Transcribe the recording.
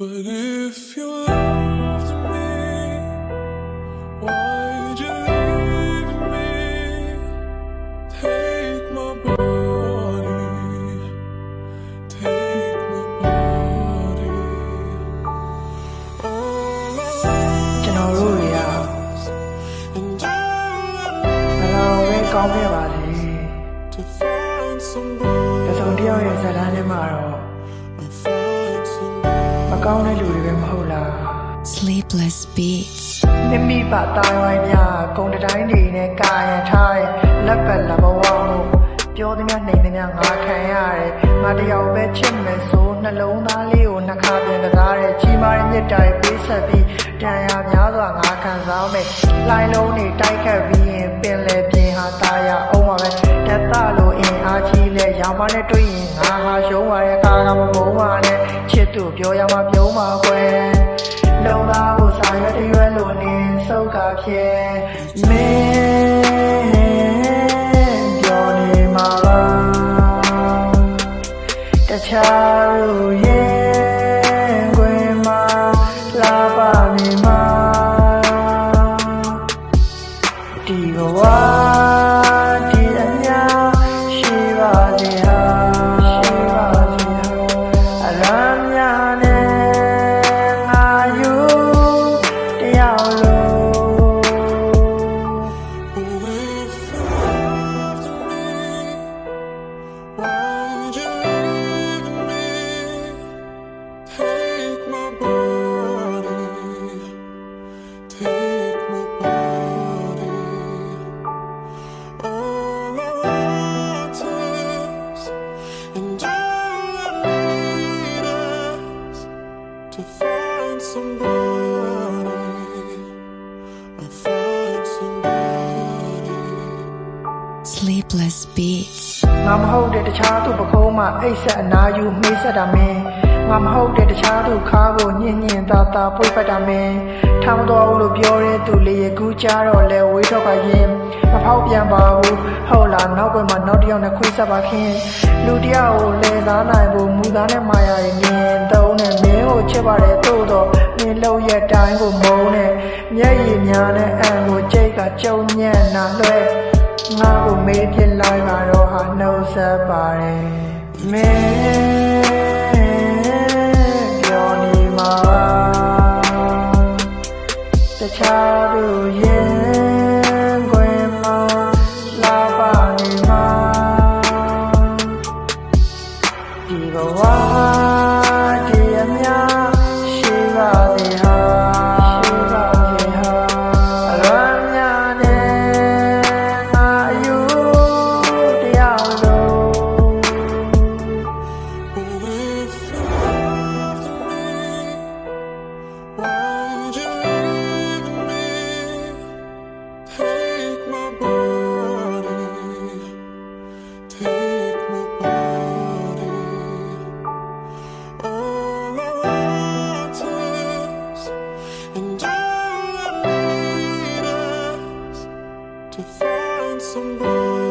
But if you loved me, why'd you leave me? Take my body, take my body. All I want ကျွန်တော်တို့တွေက and all I ဘယ်လိုပဲကောင်းခဲ့ပါစေ need to find somebody, တစုံတစ်ယောက်ရဲ့ဇာတ်လမ်းထဲမှာတော့ find somebody. မကောင်းတဲ့လူတွေပဲမဟုတ်လား Sleepless Beats. မိမိပတိုင်းဝိုင်းများဂုံတိုင်းတွေနဲ့ကာယံထားတဲ့လက်ပတ်လက်ဘဝမှုပြောသည်များနှိမ်သည်များငါခံရတယ်ငါတယောက်ပဲချစ်မယ်ဆိုနှလုံးသားလေးကိုနှခါပြန်ကစားတဲ့ကြီးမားတဲ့မြတ်တာပေးဆက်ပြီးတန်ရာများစွာငါခံစားမယ်လိုင်းလုံးတွေတိုက်ခတ်ပြီးရင်ပင်လေပြင်းဟာตาရအောင်ပါပဲတက်တာလို့အင်အားကြီးလဲရောင်မနဲ့တွေ့ရင်ငါဟာရှုံးပါရဲ့ခါကမမုန်းပါနဲ့ချစ်သူပြောရမှာပြုံးပါကွယ်လုံသားကိုစာရွက်တွေရွယ်လို့နေစုပ်ကဖြစ်မင်းပြောနေမှာပါတခြားလူရဲ့ခွင်မှာလာပါနေမှာဒီဘဝဒီအများရှိပါစေဟာရှိပါစေဟာအရမ်းများနဲ့ငါယူတယောက်လုံး Oh, if you loved me, why'd you leave me? Take my body, take my body. All I want is, and all I need is to find somebody, find somebody. Sleepless Beats. ငါမဟုတ်တဲ့တခြားသူပခုံးမှာအိတ်ဆက်အနာယူနှိမ့်ဆက်တာမင်းငါမဟုတ်တဲ့တခြားသူခါကိုညင်ညင်သာသာပွေ့ပတ်တာမင်းထားမတော်ဘူးလို့ပြောတဲ့သူလေးရကူးကြတော့လဲဝေးတော့ပါရင်မဖောက်ပြန်ပါဘူးဟုတ်လားနောက်ွယ်မှာနောက်တစ်ယောက်နဲ့ခွေးဆက်ပါခင်လူတစ်ယောက်ကိုလဲစားနိုင်ဖို့မူသားနဲ့မာယာရဲ့မြင်သုံးနဲ့မင်းကိုချစ်ပါတယ်တို့တော့မင်းလုံးရဲ့တိုင်းကိုမုန်းနဲ့မျက်ရည်များနဲ့အံကိုကြိတ်ကကြုံညံ့နာလွှဲငါကိုမေးပြလိုက်ပါတော့ဟာနှုတ်ဆက်ပါတယ်မင်းပြောနေမှာတခြားသူရင်ခွင်မှာလာပါနေမှာဒီဘဝဒီအများရှိပါစေဟာရှိပါစေဟာအရမ်းများနဲ့ငါယူတယောက်လုံး Oh, if you loved me, why'd you leave me? Take my body, take my body. All I want is, and all I need is to find somebody.